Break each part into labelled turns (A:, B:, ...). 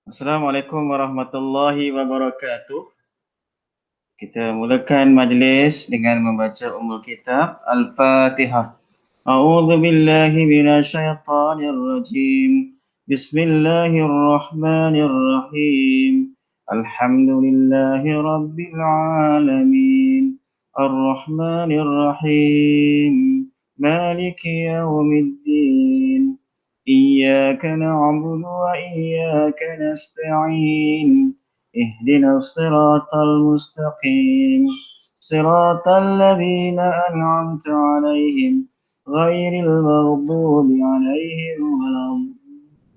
A: Assalamualaikum warahmatullahi wabarakatuh. Kita mulakan majlis dengan membaca Ummul Kitab Al-Fatihah. A'udzu billahi minasyaitonir rajim. Bismillahirrahmanirrahim. Alhamdulillahi rabbil alamin. Ar-Rahmanir Rahim. Maliki yaumiddin. إياك نعبد وإياك نستعين اهدنا الصراط المستقيم صراط الذين أنعمت عليهم غير المغضوب عليهم ولا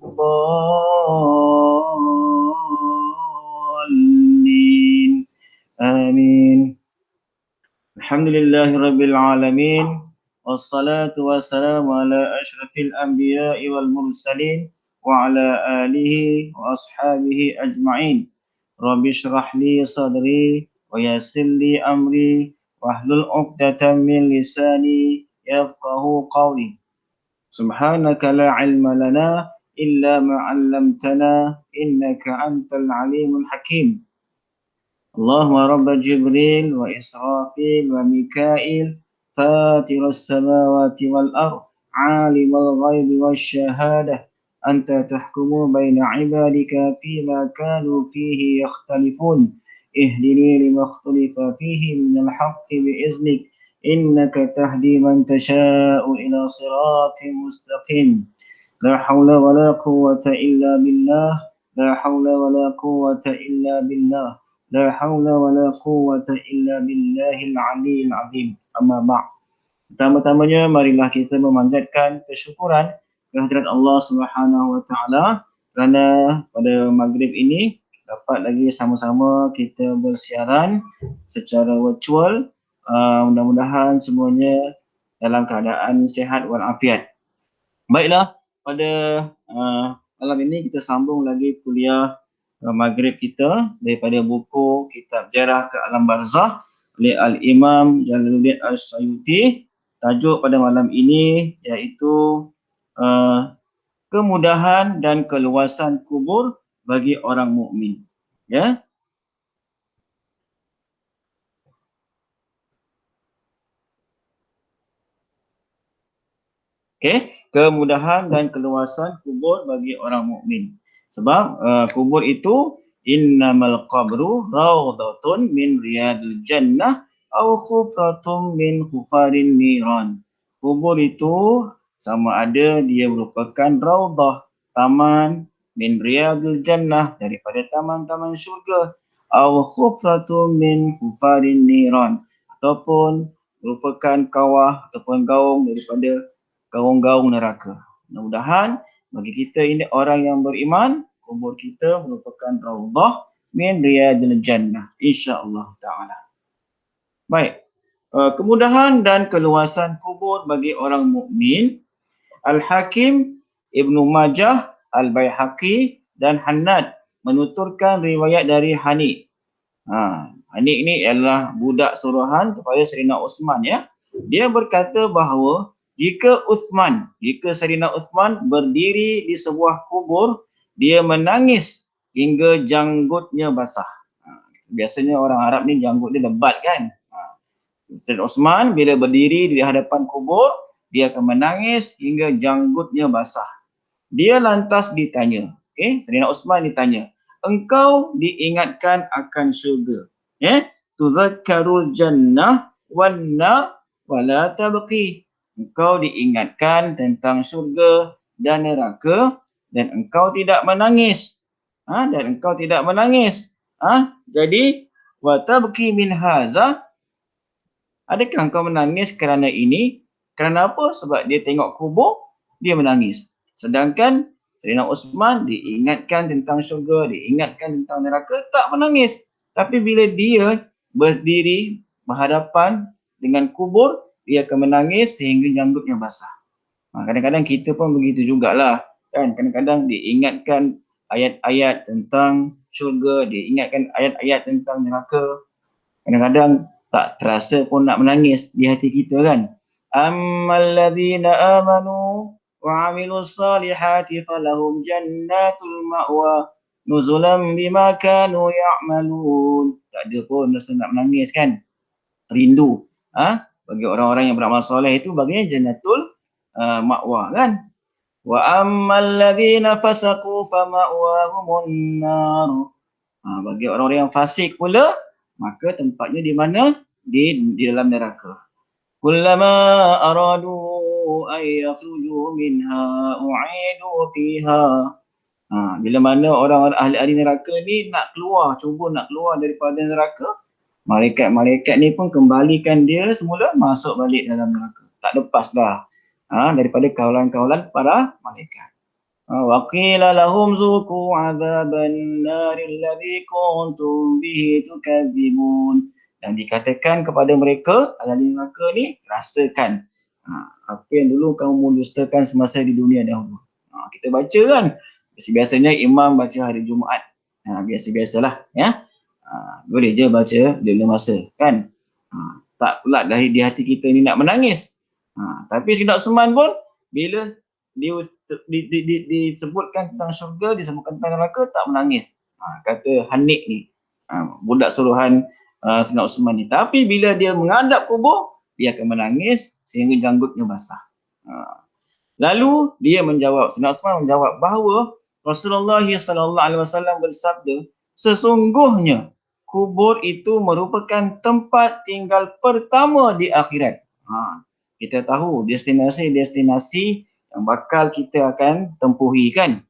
A: الضالين آمين. الحمد لله رب العالمين والصلاة والسلام على أشرف الأنبياء والمرسلين وعلى آله وأصحابه أجمعين. رب اشرح لي صدري ويسر لي أمري واحلل عقدة من لساني يفقه قولي. سبحانك لا علم لنا إلا ما علمتنا إنك أنت العليم الحكيم. اللهم رب جبريل وإسرافيل وميكائيل فاتر السماوات والأرض عالم الغيب والشهادة أنت تحكم بين عبادك فيما كانوا فيه يختلفون اهدني لما اختلف فيه من الحق بإذنك إنك تهدي من تشاء إلى صراط مستقيم. لا حول ولا قوة إلا بالله. لا حول ولا قوة إلا بالله. La haula wa la quwwata illa billahil aliyyil azim. Amma ba'd. Pertama-tamanya marilah kita memanjatkan kesyukuran kehadirat Allah Subhanahu wa taala kerana pada maghrib ini dapat lagi sama-sama kita bersiaran secara virtual. Mudah-mudahan semuanya dalam keadaan sihat walafiat. Baiklah, pada malam ini kita sambung lagi kuliah maghrib kita daripada buku Kitab Jarah ke Alam Barzakh oleh Al-Imam Jalaluddin As-Suyuti. Tajuk pada malam ini iaitu kemudahan dan keluasan kubur bagi orang mukmin. Ya. Okey, kemudahan dan keluasan kubur bagi orang mukmin. Sebab kubur itu innamal qabru rawdatun min riyadil jannah aw khufratun min khufarin niran. Kubur itu sama ada dia merupakan raudhah, taman min riyadil jannah, daripada taman-taman syurga, aw khufratun min khufarin niran, ataupun merupakan kawah ataupun gaung daripada gaung-gaung neraka. Mudah-mudahan bagi kita ini orang yang beriman, kubur kita merupakan raudhah min riyadil jannah, insya-Allah taala. Baik. Kemudahan dan keluasan kubur bagi orang mukmin. Al-Hakim, Ibnu Majah, Al-Baihaqi dan Hannad menuturkan riwayat dari Hani. Hani ini adalah budak suruhan kepada Sayyidina Uthman, ya. Dia berkata bahawa jika Sayyidina Uthman berdiri di sebuah kubur, dia menangis hingga janggutnya basah. Biasanya orang Arab ni janggut dia lebat kan. Sayyidina Uthman bila berdiri di hadapan kubur, dia akan menangis hingga janggutnya basah. Dia lantas ditanya, Sayyidina Uthman ditanya, engkau diingatkan akan syurga, tudzakkarul jannah wan nar wala tabqi. Engkau diingatkan tentang syurga dan neraka dan engkau tidak menangis. Jadi wa tabqi min haza, adakah engkau menangis kerana ini? Kerana apa? Sebab dia tengok kubur, dia menangis. Sedangkan Sayyidina Uthman diingatkan tentang syurga, diingatkan tentang neraka, tak menangis. Tapi bila dia berdiri berhadapan dengan kubur, dia akan menangis sehingga janggutnya basah. Kadang-kadang kita pun begitu jugalah. Kan? Kadang-kadang diingatkan ayat-ayat tentang syurga, diingatkan ayat-ayat tentang neraka. Kadang-kadang tak terasa pun nak menangis di hati kita kan. Ammal ladzina amanu wa amilus salihati falahum jannatul ma'wa nuzulan bima kanu ya'malun. Tak ada pun rasa nak menangis kan, rindu. Bagi orang-orang yang beramal soleh itu baginya jannatul ma'wa kan. Wa ammal ladzina fasaqu fama'wahumun nar. Bagi orang-orang yang fasik pula, maka tempatnya di mana? Di dalam neraka. Kullama aradu an yakhruju minha u'idu fiha. Bila mana orang-orang ahli neraka ni nak keluar, cuba nak keluar daripada neraka, malaikat-malaikat ni pun kembalikan dia semula masuk balik dalam neraka. Tak lepas dah daripada kawalan-kawalan para malaikat. Wa qila lahum zuqu 'adzaban naril ladzi kuntum bihi tukadzibun. Dan dikatakan kepada mereka, ahli neraka ni, rasakan apa yang dulu kamu mendustakan semasa di dunia dahulu. Kita baca kan, biasanya imam baca hari Jumaat. Biasa-biasalah ya. Boleh je baca bila masa kan. Tak pula dari di hati kita ni nak menangis. Tapi Sayyidina Uthman pun bila disebutkan tentang syurga, disebutkan tentang neraka, tak menangis. Kata Hanik ni, budak suruhan Sayyidina Uthman ni. Tapi bila dia menghadap kubur, dia akan menangis sehingga janggutnya basah. Lalu dia menjawab, Sayyidina Uthman menjawab bahawa Rasulullah SAW bersabda, sesungguhnya kubur itu merupakan tempat tinggal pertama di akhirat. Kita tahu destinasi-destinasi yang bakal kita akan tempuhi kan.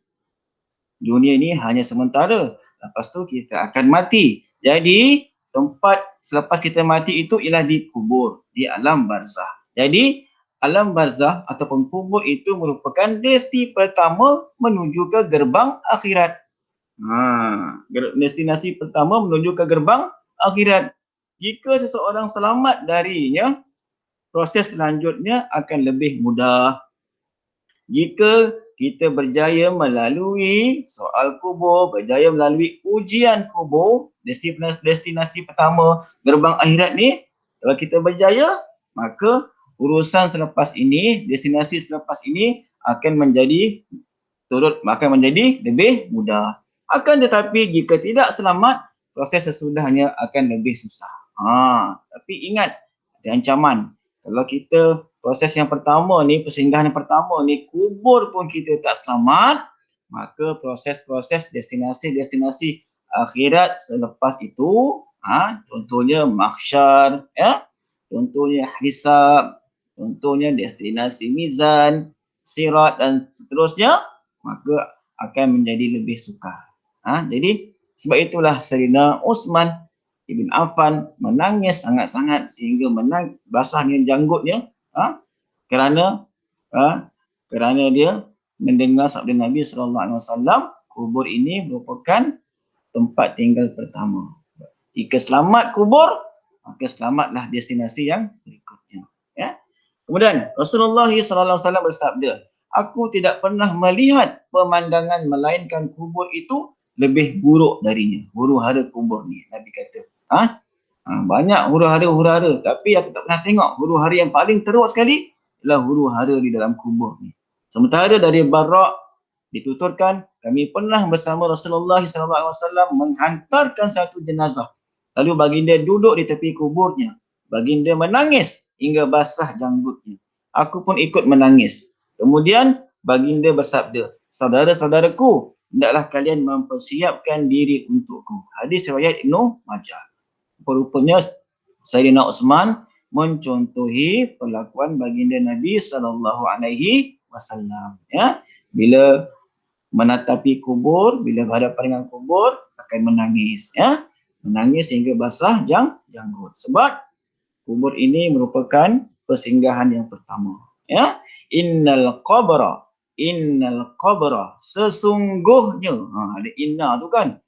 A: Dunia ni hanya sementara, lepas tu kita akan mati. Jadi tempat selepas kita mati itu ialah di kubur, di alam barzah. Jadi alam barzah ataupun kubur itu merupakan destinasi pertama menuju ke gerbang akhirat. Destinasi pertama menuju ke gerbang akhirat. Jika seseorang selamat darinya, proses selanjutnya akan lebih mudah. Jika kita berjaya melalui soal kubur, berjaya melalui ujian kubur, destinasi pertama gerbang akhirat ni, kalau kita berjaya, maka urusan selepas ini, destinasi selepas ini akan menjadi lebih mudah. Akan tetapi jika tidak selamat, proses sesudahnya akan lebih susah. Tapi ingat, ada ancaman. Kalau kita proses yang pertama ni, persinggahan yang pertama ni, kubur pun kita tak selamat, maka proses-proses destinasi-destinasi akhirat selepas itu, contohnya mahsyar, contohnya hisab, contohnya destinasi mizan, sirat dan seterusnya, maka akan menjadi lebih sukar. Jadi sebab itulah Sayyidina Uthman Ibn Affan menangis sangat-sangat sehingga basahnya janggutnya kerana dia mendengar sabda Nabi SAW, kubur ini merupakan tempat tinggal pertama. Jika selamat kubur, maka selamatlah destinasi yang berikutnya. Kemudian Rasulullah SAW bersabda, aku tidak pernah melihat pemandangan melainkan kubur itu lebih buruk darinya. Huru-hara kubur ni, Nabi kata. Banyak huru-hara, tapi aku tak pernah tengok huru-hara yang paling teruk sekali ialah huru-hara di dalam kubur ni. Sementara dari Barra' dituturkan, kami pernah bersama Rasulullah SAW menghantarkan satu jenazah. Lalu baginda duduk di tepi kuburnya. Baginda menangis hingga basah janggutnya. Aku pun ikut menangis. Kemudian baginda bersabda, saudara-saudaraku, hendaklah kalian mempersiapkan diri untukku. Hadis riwayat Ibnu Majah. Rupanya Sayyidina Uthman mencontohi perlakuan baginda Nabi SAW. Bila menatapi kubur, bila berhadapan dengan kubur, akan menangis. Menangis hingga basah janggut. Sebab kubur ini merupakan persinggahan yang pertama. Innal qabra, sesungguhnya. Ada inna tu kan.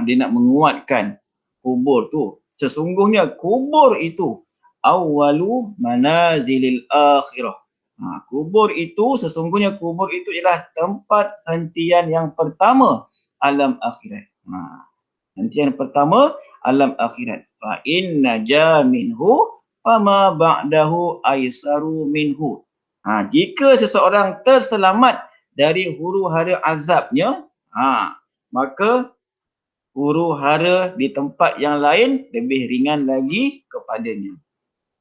A: Dia nak menguatkan kubur tu. Sesungguhnya kubur itu awwalu manazilil akhirah. Sesungguhnya kubur itu ialah tempat hentian yang pertama alam akhirat. Hentian pertama alam akhirat. Fa inna ja minhu fama ba'dahu aisaru minhu. Jika seseorang terselamat dari huru-hara azabnya, maka huru hara di tempat yang lain lebih ringan lagi kepadanya.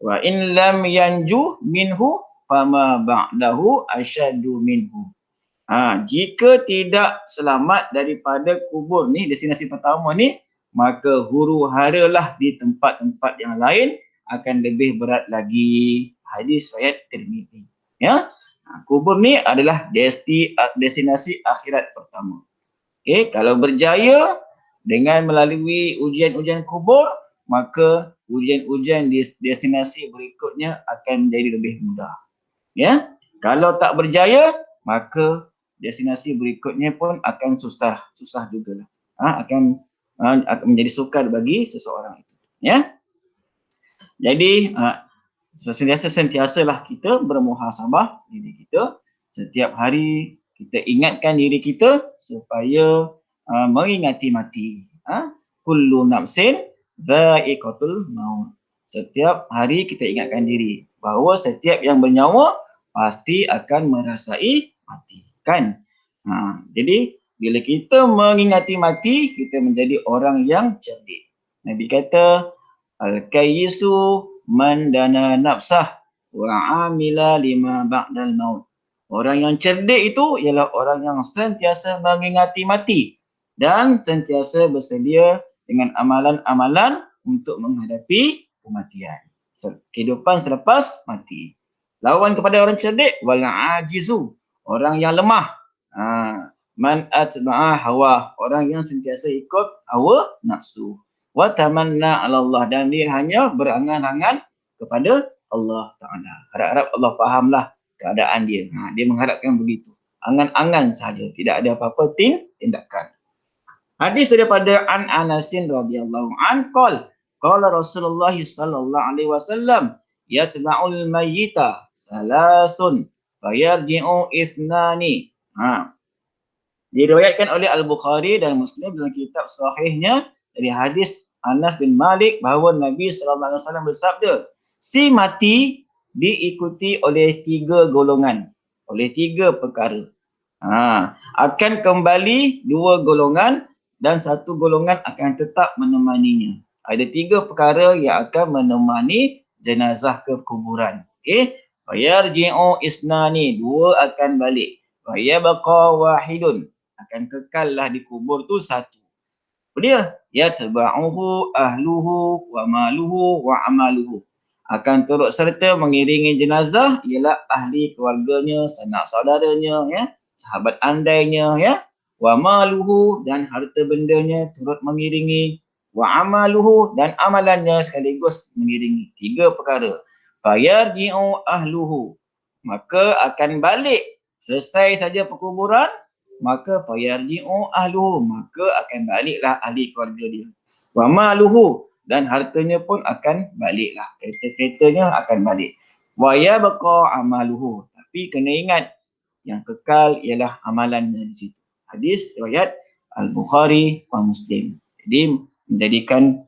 A: Wa in lam yanju minhu fama ba'dahu asyaddu minhu. Jika tidak selamat daripada kubur ni, destinasi pertama ni, maka huru haralah di tempat-tempat yang lain akan lebih berat lagi. Hadis riwayat Tirmizi. Ya. Kubur ni adalah destinasi akhirat pertama. Okey, kalau berjaya dengan melalui ujian-ujian kubur, maka ujian-ujian di destinasi berikutnya akan jadi lebih mudah. Ya. Kalau tak berjaya, maka destinasi berikutnya pun akan susah jugalah. Akan menjadi sukar bagi seseorang itu. Ya. Jadi sentiasalah kita bermuhasabah diri kita. Setiap hari kita ingatkan diri kita supaya mengingati mati. Kullu nafsin dha'iqatul maut. Setiap hari kita ingatkan diri bahawa setiap yang bernyawa pasti akan merasai mati. Kan? Jadi bila kita mengingati mati, kita menjadi orang yang cerdik. Nabi kata, al-kayyisu man dana nafsah wa amila lima ba'dal maut. Orang yang cerdik itu ialah orang yang sentiasa mengingati mati dan sentiasa bersedia dengan amalan-amalan untuk menghadapi kematian. Kehidupan selepas mati. Lawan kepada orang cerdik, wal ajizu, orang yang lemah. Man atba'a hawa, orang yang sentiasa ikut hawa nafsu. Wa tamanna 'ala Allah, dan dia hanya berangan-angan kepada Allah Taala. Harap-harap Allah fahamlah keadaan dia. Dia mengharapkan begitu. Angan-angan sahaja, tidak ada apa-apa tindakan. Hadis daripada An Anasin radhiyallahu an qala Rasulullah sallallahu alaihi wasallam yatba'ul mayyita salasun fayarji'u ithnani. Diriwayatkan oleh Al-Bukhari dan Muslim dalam kitab sahihnya dari hadis Anas bin Malik bahawa Nabi sallallahu alaihi wasallam bersabda, si mati diikuti oleh 3 golongan, oleh 3 perkara. Akan kembali 2 golongan dan 1 golongan akan tetap menemaninya. Ada 3 perkara yang akan menemani jenazah ke kuburan. Okey, fayarji'u isnani, 2 akan balik. Fayabqa wahidun, akan kekallah di kubur tu 1. Dia yatba'uhu ahluhu wa maluhu wa amaluhu, akan turut serta mengiringi jenazah ialah ahli keluarganya, sanak saudaranya, ya, sahabat andainya, ya, wa maluhu, dan harta bendanya turut mengiringi, wa amaluhu, dan amalannya sekaligus mengiringi. 3 perkara. Fayarji'u ahluhu, maka akan balik. Selesai saja perkuburan, maka fayarji'u ahluhu, maka akan baliklah ahli keluarga dia. Wa maluhu, dan hartanya pun akan baliklah. Kereta-keretanya akan balik. Wa yabqa amaluhu, tapi kena ingat yang kekal ialah amalannya di situ. Hadis riwayat Al-Bukhari wa Muslim. Jadi menjadikan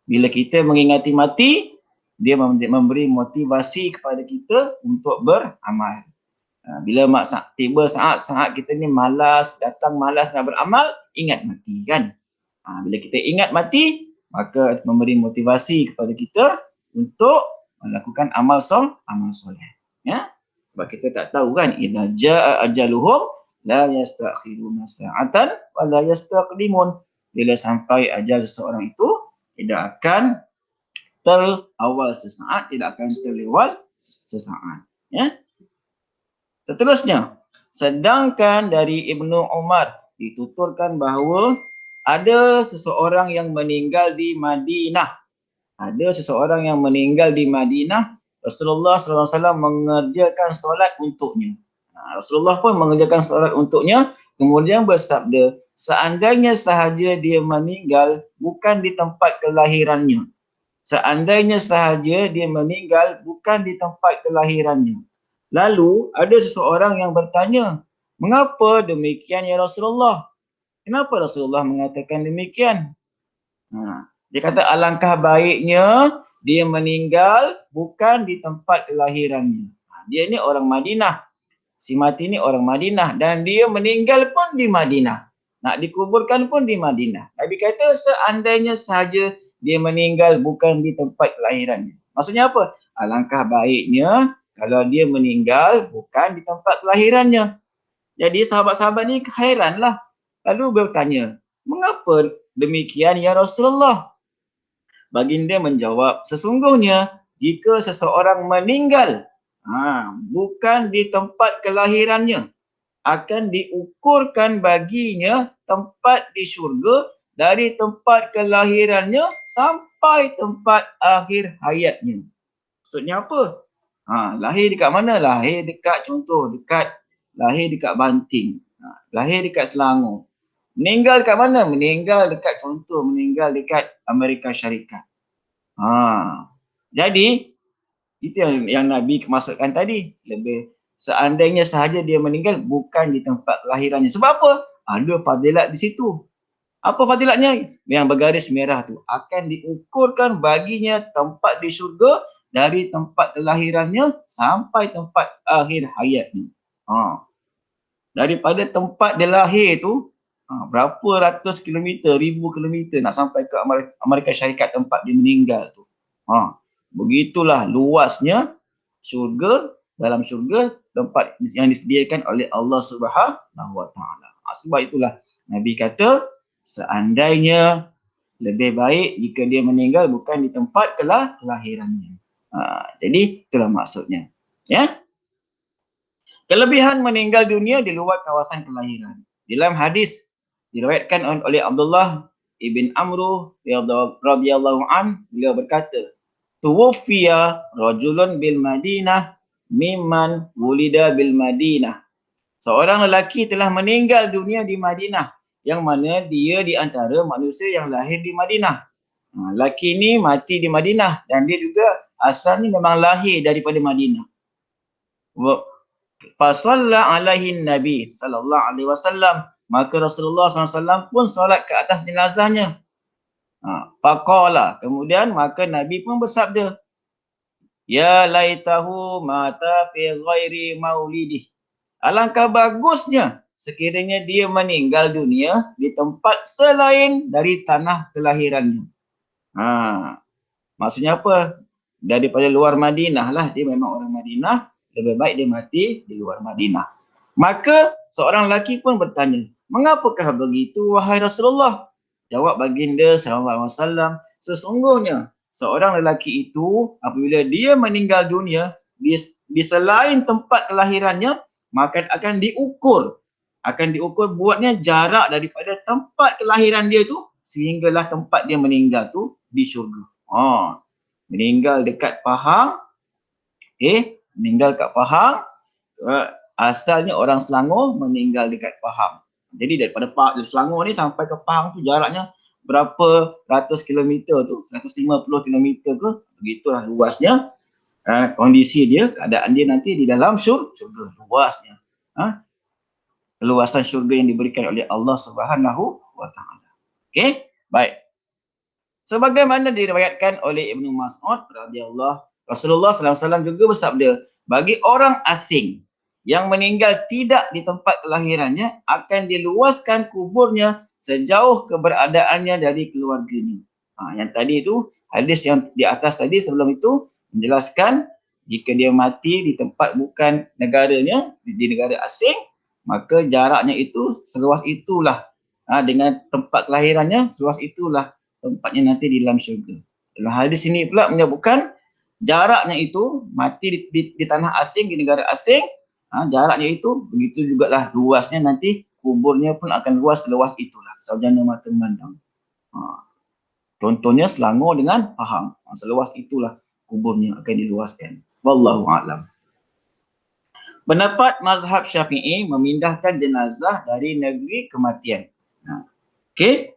A: bila kita mengingati mati, dia memberi motivasi kepada kita untuk beramal. Bila tiba saat kita ni malas, datang malas nak beramal, ingat mati kan. Bila kita ingat mati, maka memberi motivasi kepada kita untuk melakukan amal soleh. Ya. Sebab kita tak tahu kan, idza jaa ajaluhum la yastakhiruna sa'atan wa la yastaqdimun. Bila sampai ajal seseorang itu, tidak akan terawal sesaat, tidak akan terlewat sesaat. Ya. Seterusnya, sedangkan dari Ibnu Umar dituturkan bahawa ada seseorang yang meninggal di Madinah. Ada seseorang yang meninggal di Madinah, Rasulullah SAW mengerjakan solat untuknya. Rasulullah pun mengerjakan solat untuknya, kemudian bersabda, seandainya sahaja dia meninggal bukan di tempat kelahirannya. Seandainya sahaja dia meninggal bukan di tempat kelahirannya. Lalu ada seseorang yang bertanya, mengapa demikian ya Rasulullah? Kenapa Rasulullah mengatakan demikian? Dia kata alangkah baiknya dia meninggal bukan di tempat kelahirannya. Dia ni orang Madinah. Si mati ni orang Madinah dan dia meninggal pun di Madinah. nak dikuburkan pun di Madinah. Nabi kata seandainya sahaja dia meninggal bukan di tempat kelahirannya. Maksudnya apa? Alangkah baiknya kalau dia meninggal bukan di tempat kelahirannya. Jadi sahabat-sahabat ni hairanlah. Lalu bertanya, mengapa demikian ya Rasulullah? Baginda menjawab, sesungguhnya jika seseorang meninggal bukan di tempat kelahirannya, akan diukurkan baginya tempat di syurga dari tempat kelahirannya sampai tempat akhir hayatnya. Maksudnya apa? Lahir dekat mana? Lahir dekat lahir dekat Banting. Lahir dekat Selangor. Meninggal dekat mana? Meninggal dekat Amerika Syarikat. Jadi itu yang Nabi maksudkan tadi. Seandainya sahaja dia meninggal bukan di tempat kelahirannya. Sebab apa? Ada fadilat di situ. Apa fadilatnya? Yang bergaris merah tu. Akan diukurkan baginya tempat di syurga dari tempat kelahirannya sampai tempat akhir hayatnya. Daripada tempat dia lahir tu, berapa ratus kilometer, ribu kilometer nak sampai ke Amerika Syarikat tempat dia meninggal tu. Begitulah luasnya syurga, dalam syurga tempat yang disediakan oleh Allah Subhanahu Wa Taala. Sebab itulah Nabi kata seandainya lebih baik jika dia meninggal bukan di tempat kelahirannya. Jadi itulah maksudnya. Ya. Kelebihan meninggal dunia di luar kawasan kelahiran. Dalam hadis diriwayatkan oleh Abdullah ibn Amru radhiyallahu an, beliau berkata, tuwfiya rajulun bil Madinah mimman wulida bil Madinah. Seorang lelaki telah meninggal dunia di Madinah, yang mana dia di antara manusia yang lahir di Madinah. Lelaki ni mati di Madinah dan dia juga asalnya memang lahir daripada Madinah. Fasalla alaihi Nabi sallallahu alaihi wasallam, maka Rasulullah SAW pun solat ke atas jenazahnya. Faqala, kemudian maka Nabi pun bersabda, ya laitahu mata fi ghairi maulidih. Alangkah bagusnya sekiranya dia meninggal dunia di tempat selain dari tanah kelahirannya. Maksudnya apa? Daripada luar Madinah lah, dia memang orang Madinah, lebih baik dia mati di luar Madinah. Maka seorang lelaki pun bertanya, mengapakah begitu wahai Rasulullah? Jawab baginda SAW, sesungguhnya seorang lelaki itu apabila dia meninggal dunia di selain tempat kelahirannya, maka akan diukur buatnya jarak daripada tempat kelahiran dia tu sehinggalah tempat dia meninggal tu di syurga. Meninggal dekat Pahang, meninggal kat Pahang, asalnya orang Selangor, meninggal dekat Pahang. Jadi daripada Selangor ni sampai ke Pahang tu jaraknya berapa ratus kilometer tu, 150 kilometer ke, begitulah luasnya. Kondisi dia, keadaan dia nanti di dalam syurga, luasnya. Keluasan syurga yang diberikan oleh Allah Subhanahu Wa Taala. Okey, baik. Sebagaimana diriwayatkan oleh Ibnu Mas'ud radhiyallahu, Rasulullah SAW juga bersabda, bagi orang asing yang meninggal tidak di tempat kelahirannya akan diluaskan kuburnya sejauh keberadaannya dari keluarganya. Yang tadi itu, hadis yang di atas tadi sebelum itu menjelaskan jika dia mati di tempat bukan negaranya, di negara asing, maka jaraknya itu seluas itulah. Dengan tempat kelahirannya seluas itulah tempatnya nanti di dalam syurga. Dalam hadis ini pula menyebutkan jaraknya itu mati di tanah asing, di negara asing, jaraknya itu begitu jugalah luasnya nanti kuburnya pun akan luas seluas itulah, saujana mata memandang. Contohnya Selangor dengan Pahang, seluas itulah kuburnya akan diluaskan. Wallahu a'lam. Pendapat mazhab Syafi'i memindahkan jenazah dari negeri kematian. Okey.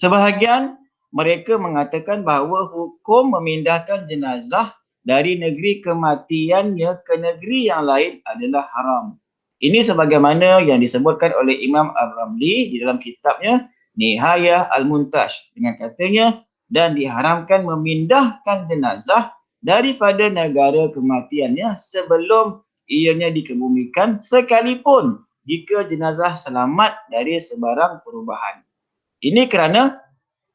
A: Sebahagian mereka mengatakan bahawa hukum memindahkan jenazah dari negeri kematiannya ke negeri yang lain adalah haram. Ini sebagaimana yang disebutkan oleh Imam Ar-Ramli di dalam kitabnya Nihayah Al-Muntash dengan katanya, dan diharamkan memindahkan jenazah daripada negara kematiannya sebelum ianya dikebumikan sekalipun jika jenazah selamat dari sebarang perubahan. Ini kerana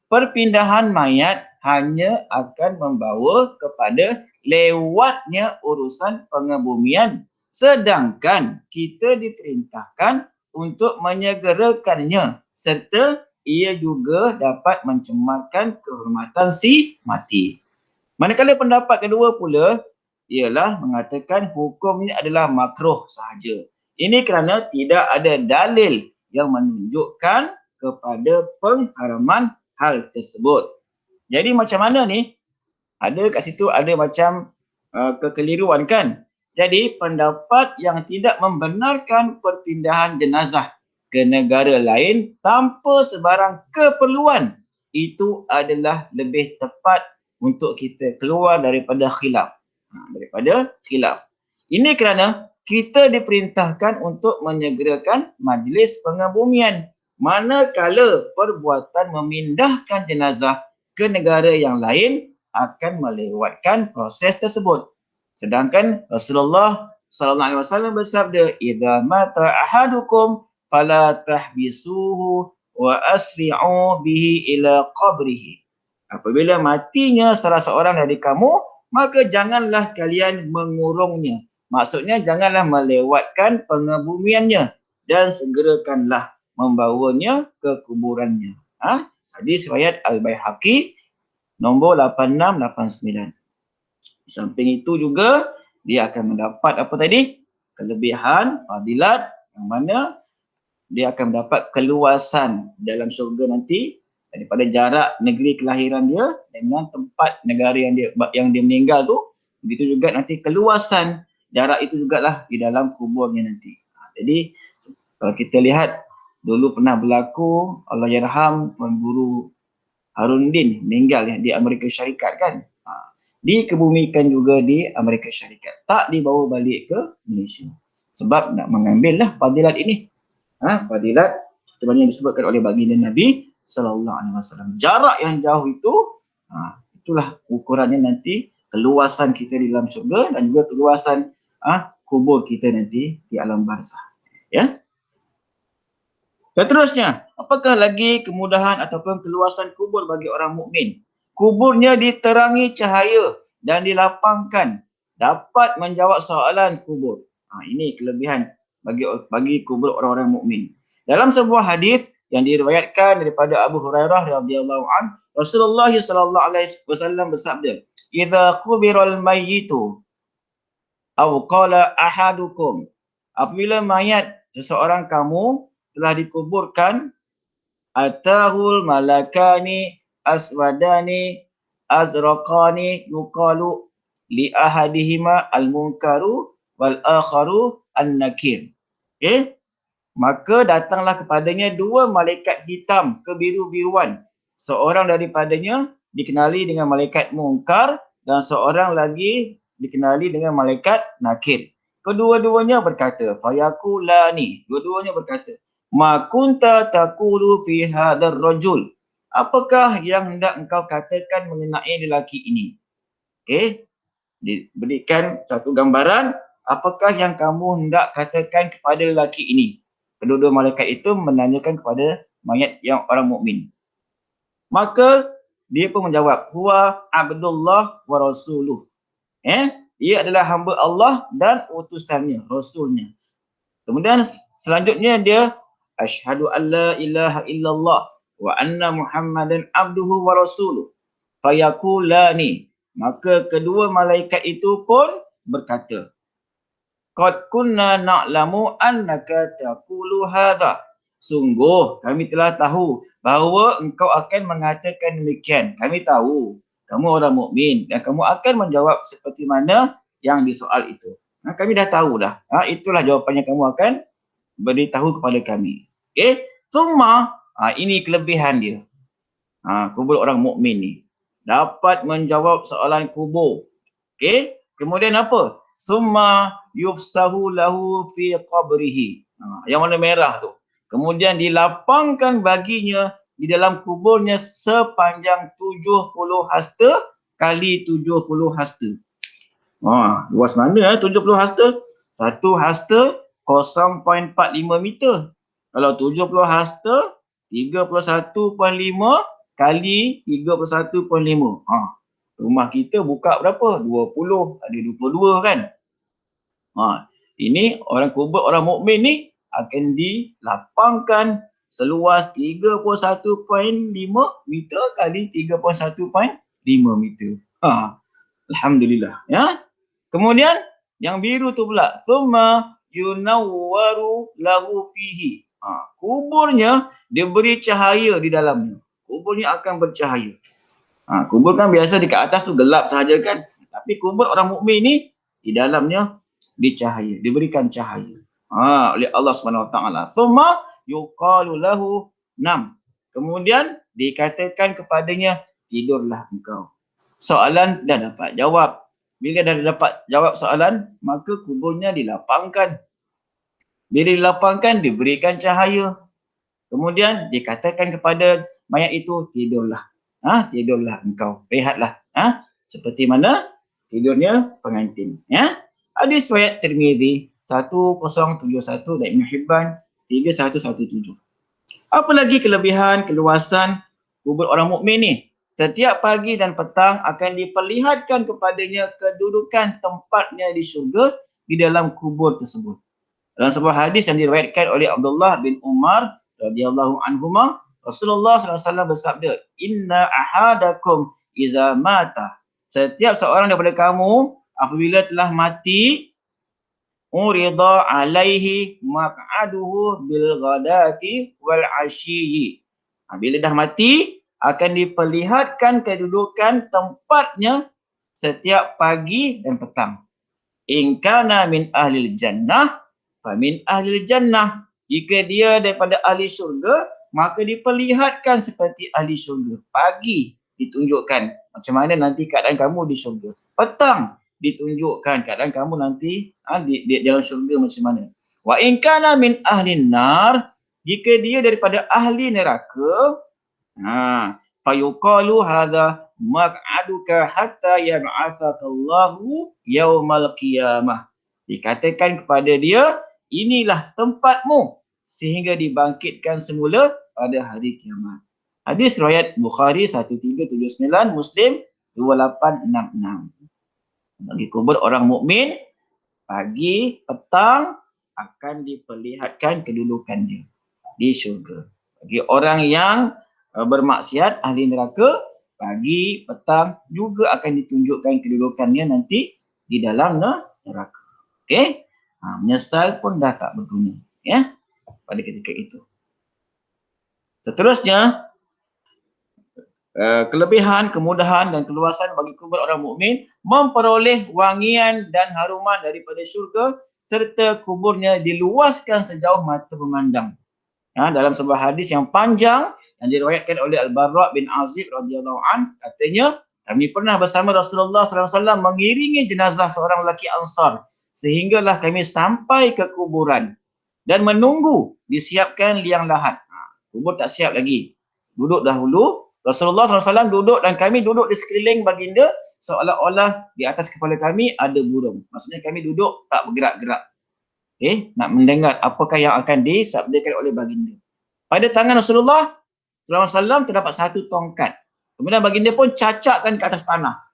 A: perpindahan mayat hanya akan membawa kepada lewatnya urusan pengebumian, sedangkan kita diperintahkan untuk menyegerakannya serta ia juga dapat mencemarkan kehormatan si mati. Manakala pendapat kedua pula ialah mengatakan hukum ini adalah makruh sahaja. Ini kerana tidak ada dalil yang menunjukkan kepada pengharaman hal tersebut. Jadi macam mana ni? Ada kat situ ada macam kekeliruan kan? Jadi pendapat yang tidak membenarkan perpindahan jenazah ke negara lain tanpa sebarang keperluan itu adalah lebih tepat untuk kita keluar daripada khilaf. Daripada khilaf. Ini kerana kita diperintahkan untuk menyegerakan majlis pengebumian manakala perbuatan memindahkan jenazah ke negara yang lain akan melewatkan proses tersebut. Sedangkan Rasulullah sallallahu alaihi wasallam bersabda, "Idza mata ahadukum fala tahbisuhu wa asri'u bihi ila qabrihi." Apabila matinya salah seorang dari kamu, maka janganlah kalian mengurungnya. Maksudnya janganlah melewatkan pengebumiannya dan segerakanlah membawanya ke kuburannya. Hadis riwayat Al-Baihaqi nombor 8689. Di samping itu juga dia akan mendapat apa tadi? Kelebihan, fadilat yang mana dia akan mendapat keluasan dalam syurga nanti daripada jarak negeri kelahiran dia dengan tempat negara yang dia meninggal tu. Begitu juga nanti keluasan jarak itu jugalah di dalam kuburnya nanti. Jadi kalau kita lihat dulu pernah berlaku, Allah yarham Tuan Guru Haruddin meninggal di Amerika Syarikat kan. Dikebumikan juga di Amerika Syarikat. Tak dibawa balik ke Malaysia. Sebab nak mengambil lah fadilat ini. Fadilat seperti yang disebutkan oleh baginda Nabi sallallahu alaihi wasallam. Jarak yang jauh itu, itulah ukurannya nanti keluasan kita di dalam syurga dan juga keluasan kubur kita nanti di alam barzah. Ya. Dan terusnya, apakah lagi kemudahan ataupun keluasan kubur bagi orang mukmin? Kuburnya diterangi cahaya dan dilapangkan, dapat menjawab soalan kubur. Ini kelebihan bagi kubur orang-orang mukmin. Dalam sebuah hadis yang diriwayatkan daripada Abu Hurairah radhiyallahu an, Rasulullah sallallahu alaihi wasallam bersabda, "Idza qubiral mayyitu aw qala ahadukum." Apabila mayat seseorang kamu telah dikuburkan, atahul malakani aswadani azraqani yuqalu li ahadihima al-munkaru wal akharu an-nakir. Okey? Maka datanglah kepadanya dua malaikat hitam kebiru-biruan. Seorang daripadanya dikenali dengan malaikat munkar dan seorang lagi dikenali dengan malaikat nakir. Kedua-duanya berkata, fayaqulani, dua-duanya berkata, ma kunta taqulu fi hadzal rajul. Apakah yang hendak engkau katakan mengenai lelaki ini? Okey. Diberikan satu gambaran apakah yang kamu hendak katakan kepada lelaki ini. Kedua-dua malaikat itu menanyakan kepada mayat yang orang mukmin. Maka dia pun menjawab, huwa abdullah wa rasuluh. Ia adalah hamba Allah dan utusannya, rasulnya. Kemudian selanjutnya dia asyhadu alla ilaha illallah wa anna muhammadan abduhu wa rasuluh. Fayaqulani, maka kedua malaikat itu pun berkata, qad kunna na'lamu annaka taqulu hadha. Sungguh kami telah tahu bahawa engkau akan mengatakan demikian. Kami tahu kamu orang mukmin dan kamu akan menjawab seperti mana yang disoal itu. Kami dah tahu dah. Itulah jawapannya kamu akan beritahu kepada kami. Okey, summa ini kelebihan dia. Kubur orang mukmin ni dapat menjawab soalan kubur. Okey, kemudian apa? Summa yufsahu lahu fi qabrihi. Yang warna merah tu. Kemudian dilapangkan baginya di dalam kuburnya sepanjang 70 hasta kali 70 hasta. Luas mana 70 hasta? Satu hasta 0.45 meter. Kalau 70 hasta, 31.5 kali 31.5. Rumah kita buka berapa? 20, ada 22 kan? Ini kubur orang mukmin ni akan dilapangkan seluas 31.5 meter kali 31.5 meter. Alhamdulillah, ya. Kemudian yang biru tu pula, thumma yunawwaru lahu fihi. Kuburnya diberi cahaya di dalamnya. Kuburnya akan bercahaya. Kubur kan biasa dekat atas tu gelap sahaja kan. Tapi kubur orang mukmin ni di dalamnya dicahaya, diberikan cahaya oleh Allah Subhanahu Wa Taala. Thumma yuqalu lahu nam. Kemudian dikatakan kepadanya, tidurlah engkau. Soalan dah dapat jawab. Bila dah dapat jawab soalan, maka kuburnya dilapangkan. Bila dilapangkan, diberikan cahaya. Kemudian dikatakan kepada mayat itu, tidurlah. Tidurlah engkau, rehatlah. Seperti mana tidurnya pengantin. Ya. Hadis riwayat Tirmizi 1071 dan Ibn Hibban 3117. Apa lagi kelebihan, keluasan kubur orang mukmin ni? Setiap pagi dan petang akan diperlihatkan kepadanya kedudukan tempatnya di syurga di dalam kubur tersebut. Dalam sebuah hadis yang diriwayatkan oleh Abdullah bin Umar radhiyallahu anhuma, Rasulullah SAW bersabda, "Inna ahadakum iza mata." Setiap seorang daripada kamu apabila telah mati, urida alaihi maq'aduhu bil ghadati wal ashiyyi. Bila dah mati, akan diperlihatkan kedudukan tempatnya setiap pagi dan petang. In kana min ahlil jannah fa min ahlil jannah. Jika dia daripada ahli syurga, maka diperlihatkan seperti ahli syurga. Pagi ditunjukkan macam mana nanti keadaan kamu di syurga. Petang ditunjukkan keadaan kamu nanti di dalam syurga macam mana. Wa in kana min ahlin nar, jika dia daripada ahli neraka, fayuqalu hadha maq'aduka hatta yab'atsakallahu yaumal qiyamah. Dikatakan kepada dia, inilah tempatmu sehingga dibangkitkan semula pada hari kiamat. Hadis riwayat Bukhari 1379, Muslim 2866. Bagi kubur orang mukmin, pagi, petang akan diperlihatkan kedudukannya di syurga. Bagi orang yang bermaksiat, ahli neraka, pagi, petang juga akan ditunjukkan kedudukannya nanti di dalam neraka. Okey? Menyesal pun dah tak berguna, ya, pada ketika itu. Seterusnya, kelebihan, kemudahan dan keluasan bagi kubur orang mukmin, memperoleh wangian dan haruman daripada syurga serta kuburnya diluaskan sejauh mata memandang. Dalam sebuah hadis yang panjang yang diriwayatkan oleh Al-Barra bin Azib radhiyallahu an, katanya, kami pernah bersama Rasulullah SAW mengiringi jenazah seorang lelaki Ansar sehinggalah kami sampai ke kuburan dan menunggu disiapkan liang lahat. Kubur tak siap lagi. Duduk dahulu. Rasulullah SAW duduk dan kami duduk di sekeliling baginda seolah-olah di atas kepala kami ada burung. Maksudnya kami duduk tak bergerak-gerak. Nak mendengar apakah yang akan disabdakan oleh baginda. Pada tangan Rasulullah SAW terdapat satu tongkat. Kemudian baginda pun cacakkan ke atas tanah.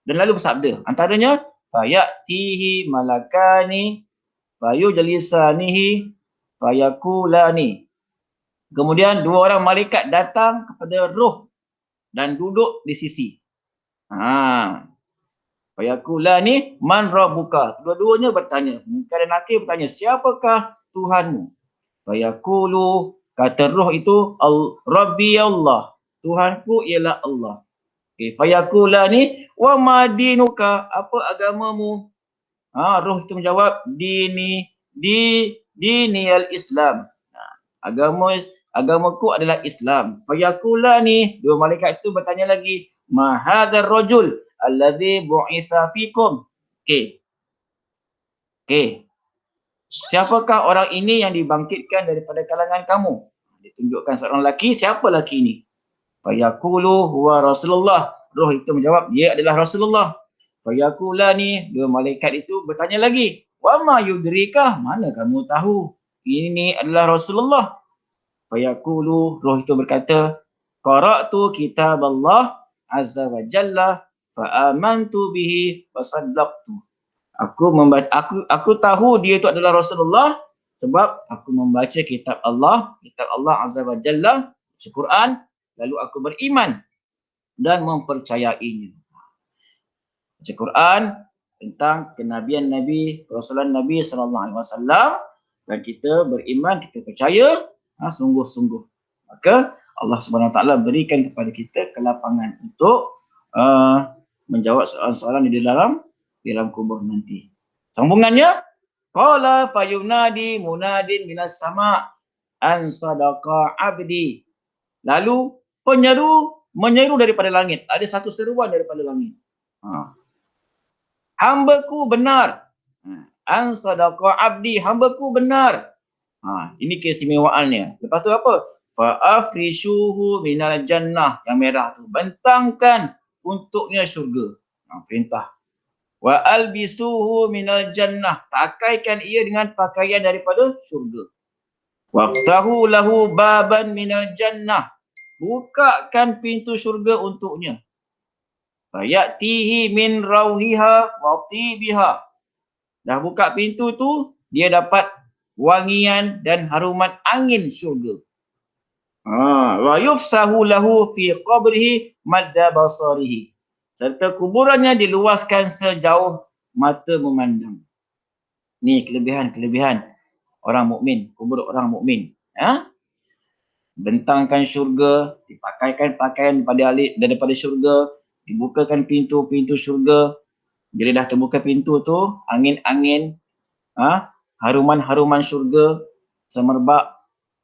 A: Dan lalu bersabda, antaranya, fayatihi malakani fayujlisanihi fayakulani. Kemudian dua orang malaikat datang kepada roh dan duduk di sisi. Fayakulani man rabbuka. Dua-duanya bertanya. Munkar dan Nakir bertanya, siapakah Tuhanmu? Fayakulu, kata roh itu, Rabbi Allah. Tuhanku ialah Allah. Fayakulani wa ma dinuka. Apa agamamu? Roh itu menjawab, dini al-Islam. Agamaku adalah Islam. Fayakulani, dua malaikat itu bertanya lagi, ma hadzal rajul alladzi bu'itsa fikum. Okey. Siapakah orang ini yang dibangkitkan daripada kalangan kamu? Ditunjukkan seorang lelaki, siapa lelaki ini? Fayaqulu huwa Rasulullah. Roh itu menjawab, dia adalah Rasulullah. Fayakulani, dua malaikat itu bertanya lagi, Wa ma yudrika, mana kamu tahu ini adalah Rasulullah? Fayaqulu, roh itu berkata, qara'tu kitab Allah azza wa jalla fa amantu bihi wa saddaqtu. Aku tahu dia itu adalah Rasulullah sebab aku membaca kitab Allah azza wa jalla, Al-Quran, lalu aku beriman dan mempercayainya. Baca Quran tentang kenabian Nabi, kerasulan Nabi sallallahu alaihi wasallam, dan kita beriman, kita percaya sungguh-sungguh. Maka Allah Subhanahu Wa Taala berikan kepada kita kelapangan untuk menjawab soalan-soalan di dalam kubur nanti. Sambungannya, qala fayunadi munadin minas sama' an sadaqa abdi. Lalu penyeru menyeru daripada langit. Ada satu seruan daripada langit. Hambaku benar. An sadaqa abdi, hambaku benar. Ini keistimewaannya. Lepas tu apa? Fa afrishuhu minal jannah, yang merah tu. Bentangkan untuknya syurga. Perintah. Wa albisuhu minal jannah, pakaikan ia dengan pakaian daripada syurga. Waftahu lahu baban minal jannah, bukakan pintu syurga untuknya. Fayatihi min rauhiha wa tibiha. Dah buka pintu tu, dia dapat wangian dan haruman angin syurga. Wa yufsahu lahu fi qabrihi madda basarihi. Serta kuburannya diluaskan sejauh mata memandang. Ni kelebihan orang mukmin, kubur orang mukmin. Bentangkan syurga, dipakaikan pakaian daripada syurga, dibukakan pintu-pintu syurga. Bila dah terbuka pintu tu, angin-angin, haruman-haruman syurga semerbak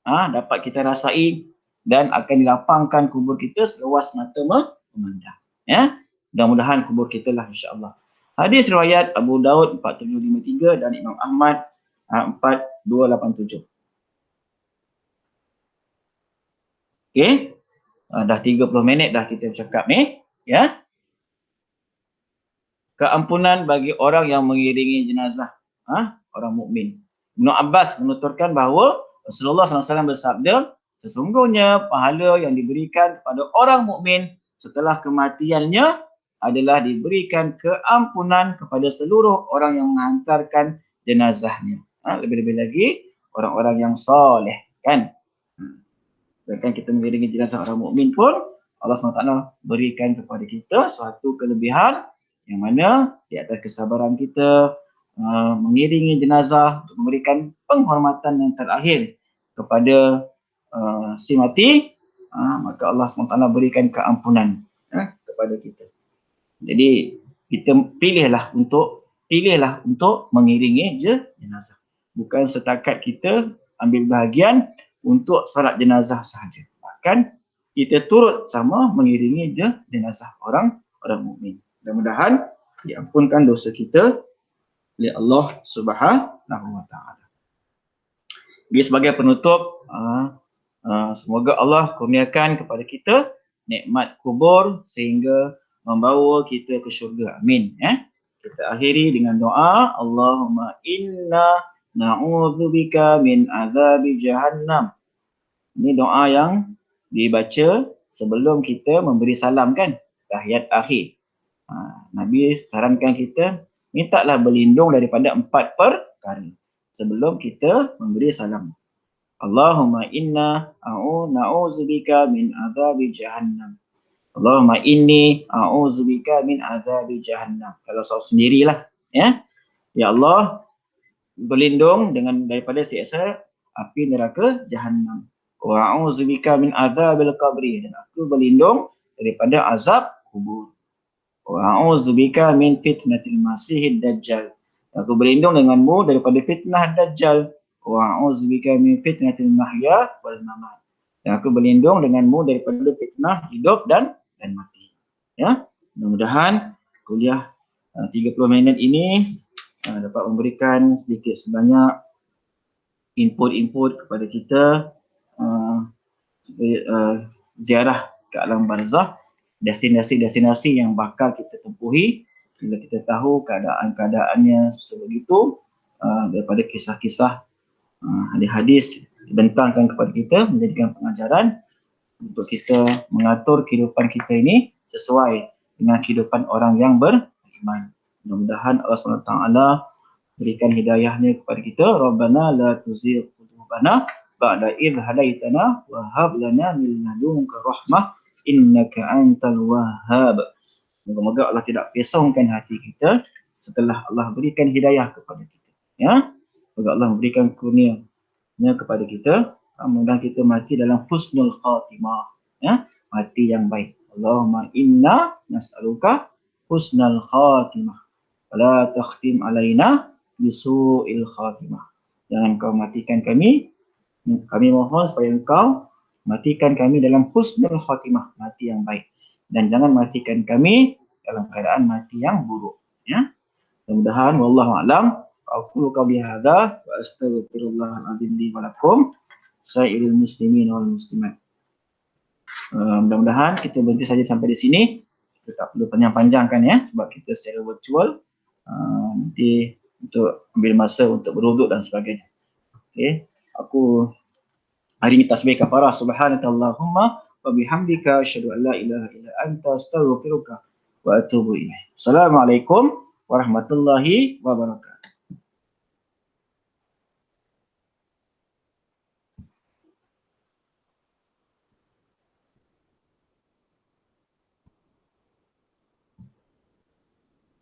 A: dapat kita rasai, dan akan dilapangkan kubur kita seluas mata memandang. Mudah-mudahan kubur kita lah, insya-Allah. Hadis riwayat Abu Daud 4753 dan Imam Ahmad 4287. Okey. Dah 30 minit dah kita bercakap ni, ya. Keampunan bagi orang yang mengiringi jenazah orang mukmin. Ibnu Abbas menuturkan bahawa Rasulullah SAW bersabda, sesungguhnya pahala yang diberikan kepada orang mukmin setelah kematiannya adalah diberikan keampunan kepada seluruh orang yang menghantarkan jenazahnya. Lebih-lebih lagi orang-orang yang soleh, kan? Bahkan kita mengiringi jenazah orang mukmin pun Allah SWT berikan kepada kita suatu kelebihan yang mana di atas kesabaran kita mengiringi jenazah untuk memberikan penghormatan yang terakhir kepada si mati, maka Allah SWT berikan keampunan kepada kita. Jadi kita pilihlah untuk mengiringi jenazah. Bukan setakat kita ambil bahagian untuk solat jenazah sahaja. Bahkan kita turut sama mengiringi jenazah orang mukmin. Mudah-mudahan diampunkan dosa kita oleh Allah Subhanahu Wa Taala. Jadi sebagai penutup, semoga Allah kurniakan kepada kita nikmat kubur sehingga membawa kita ke syurga. Amin. Kita akhiri dengan doa, Allahumma inna na'udzubika min azabi jahannam. Ini doa yang dibaca sebelum kita memberi salam, kan? Tahiyat akhir. Nabi sarankan kita mintalah berlindung daripada 4 perkara sebelum kita memberi salam. Allahumma inna na'udzubika min azabi jahannam. Allahumma inni a'udzubika min azabi jahannam. Kalau seorang sendirilah, ya. Ya Allah, berlindung daripada siksa api neraka jahannam. Wa a'udzubika min azabil qabri, dan aku berlindung daripada azab kubur. Wa a'udzubika min fitnatil masiihid dajjal. Aku berlindung denganmu daripada fitnah dajjal. Wa a'udzubika min fitnatil mahya wal mamat. Dan aku berlindung denganmu daripada fitnah hidup dan mati. Ya, mudah-mudahan kuliah 30 minit ini dapat memberikan sedikit sebanyak input kepada kita ziarah ke alam barzakh, destinasi-destinasi yang bakal kita tempuhi bila kita tahu keadaan-keadaannya sebegitu, daripada kisah-kisah hadis-hadis dibentangkan kepada kita, menjadikan pengajaran untuk kita mengatur kehidupan kita ini sesuai dengan kehidupan orang yang beriman. Mudah-mudahan Allah SWT berikan hidayahnya kepada kita. Rabbana la tuzigh qulubana ba'da idh hadaitana wa hab lana min ladunka rahmah innaka antal wahhab. Moga-moga Allah tidak pesongkan hati kita setelah Allah berikan hidayah kepada kita. Ya, moga Allah memberikan kurnia kepada kita. Mudah kita mati dalam husnul khatimah. Ya, mati yang baik. Allahumma inna nas'aluka husnul khatimah. Wala takhtim alaina bisu'il khatimah. Jangan kau matikan kami. Kami mohon supaya engkau matikan kami dalam husnul khatimah, mati yang baik. Dan jangan matikan kami dalam keadaan mati yang buruk. Ya. Mudah-mudahan wallahu a'lam. Aqulu qawli hadza wa astaghfirullahal azim li wa lakum sa'iril muslimin wal muslimat. Mudah-mudahan kita berhenti saja sampai di sini. Kita tak perlu panjang-panjangkan ya, sebab kita secara virtual nanti untuk ambil masa untuk berwuduk dan sebagainya. Okey, aku hari ini tasbih kafarah subhanakallahumma wa bihamdika asyhadu an la ilaha illa anta astaghfiruka wa atubu ilaik. Assalamualaikum warahmatullahi wabarakatuh.